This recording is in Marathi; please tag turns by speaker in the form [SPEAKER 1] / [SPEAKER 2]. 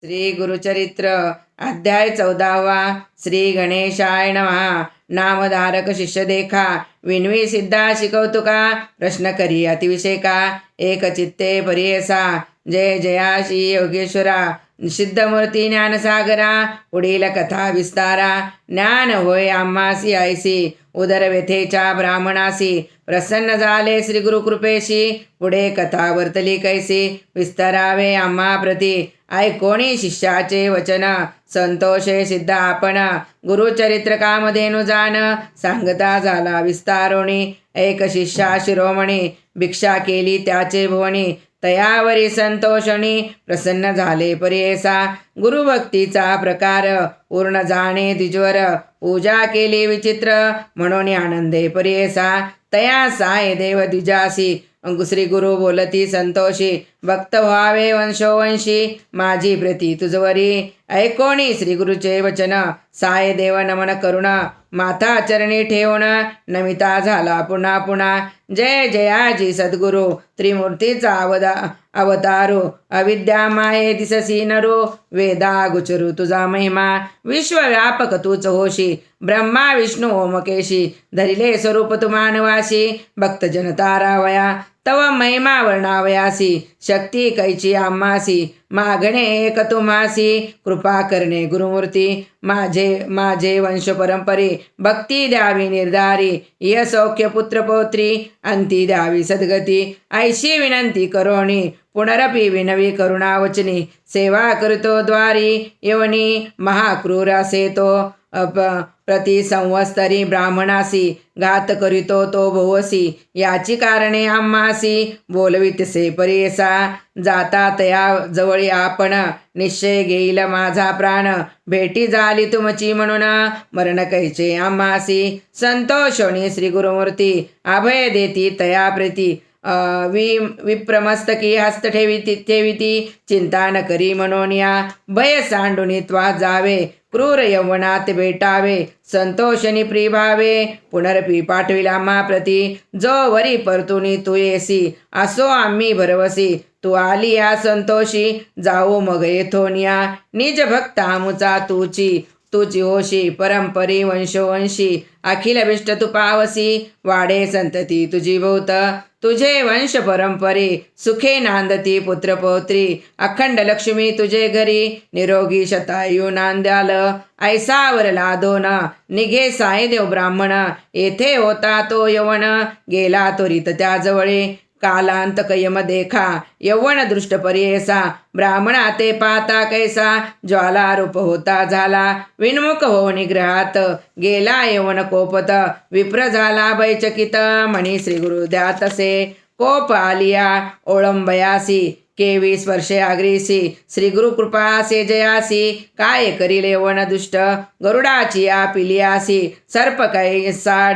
[SPEAKER 1] श्री गुरुचरित्र अध्याय 14वा। श्री गणेशाय नमः। नामधारक शिष्य देखा, विनवी सिद्धा शिकवतुका, प्रश्न करी अतिविषेका, एक चित्ते परियसा, जय जया श्री योगेश्वरा, सिद्धमूर्ती ज्ञानसागरा, पुढील कथा विस्तारा, ज्ञान होय आम्हासी ऐसी, उदर व्यथेच्या ब्राह्मणासी, प्रसन्न झाले श्री गुरुकृपेशी, पुढे कथा वर्तली कैसी, विस्तारावे आम्हा प्रती, ऐकोणी शिष्याचे वचन, संतोषे सिद्ध आपण, गुरुचरित्र कामधेनु जाण, सांगता झाला विस्तारोणी, एक शिष्या शिरोमणी, भिक्षा केली त्याचे भुवनी, तयावरी संतोषणी, प्रसन्न झाले परियेसा, गुरुभक्तीचा प्रकार, पूर्ण जाणे द्विजवर, पूजा केली विचित्र, म्हणून आनंदे परियेसा, तया साय देव द्विजासी, श्री गुरु बोलती संतोषी, भक्त व्हावे वंशोवंशी, माझी प्रती तुझवरी, ऐकोणी श्री गुरुचे वचन, साय देव नमन करुण, माथा चरणी ठेवून, नमिता झाला पुन्हा पुन्हा, जय जयाजी सद्गुरु, त्रिमूर्तीचा अवतारू, अविद्या माये दिससी नरो, वेदा गुचरू तुझा महिमा, विश्वव्यापक तूच होशी, ब्रह्मा विष्णू ओमकेशी, धरिले स्वरूप तू मानवासी, भक्त जनतारावया, तव महिमा वर्णावयासी, शक्ती कैची आम्हासी, मागणे एक तुम्हासी, कृपा करणे गुरुमूर्ती, माझे वंश परंपरे, भक्ती द्यावी निर्धारी, यशौख्य पुत्र पौत्री, अंती द्यावी सद्गती, ऐशी विनंती करोणी, पुनरपि विनवी करुणावचनी, सेवा करतो द्वारी यवनी, महाक्रूर असे तो प्रति संवत्सरी ब्राह्मणासी, घात करीतो तो भोवसी, याची कारणे आम्हासी, बोलवितसे परियेसा, जाता तया जवळी आपण, निश्चय घेईल माझा प्राण, भेटी झाली तुमची म्हणून, मरण कैचे आम्हासी, संतोषोणी श्री गुरुमूर्ती, अभय देती तया प्रीती, विप्रमस्तकी हस्त ठेविती, चिंता न करी म्हणून या, भय सांडून त्वा जावे, क्रूर यवनात भेटावे, संतोषणी प्रिभावे, पुनरपि पाठविला आम्हा प्रती, जो वरी परतुनी तू येसी, असो आम्ही भरवसी, तू आली या संतोषी, जाऊ मग येथोनिया, निज भक्त आमुचा तुची होशी, परंपरी वंशोवंशी, अखिल अभिष्ट तू पावसी, वाढे संतती तुझी भोवत, तुझे वंश परंपरे, सुखे नांदती पुत्र पौत्री, अखंड लक्ष्मी तुझे घरी, निरोगी शतायू नांद्याल, ऐसावर लादोन, निघे सायदेव ब्राह्मण, येथे होता तो यवन, गेला त्वरित त्याजवळे, कालांत कयम देखा, यवन दृष्ट परियेसा, ब्राह्मणा ते पाता कैसा, ज्वालारूप होता झाला, विन्मुख हो निग्रहात, गेला यवन कोपत, विप्र झाला भयचकित, म्हणी श्री गुरु द्यातसे, कोप आलिया ओळंबयासी, केवी स्पर्शे आग्रीसी, श्री गुरु कृपासे जयासी, काय करील यवन दुष्ट, गरुडाची या पिलियासी, सर्प कैसा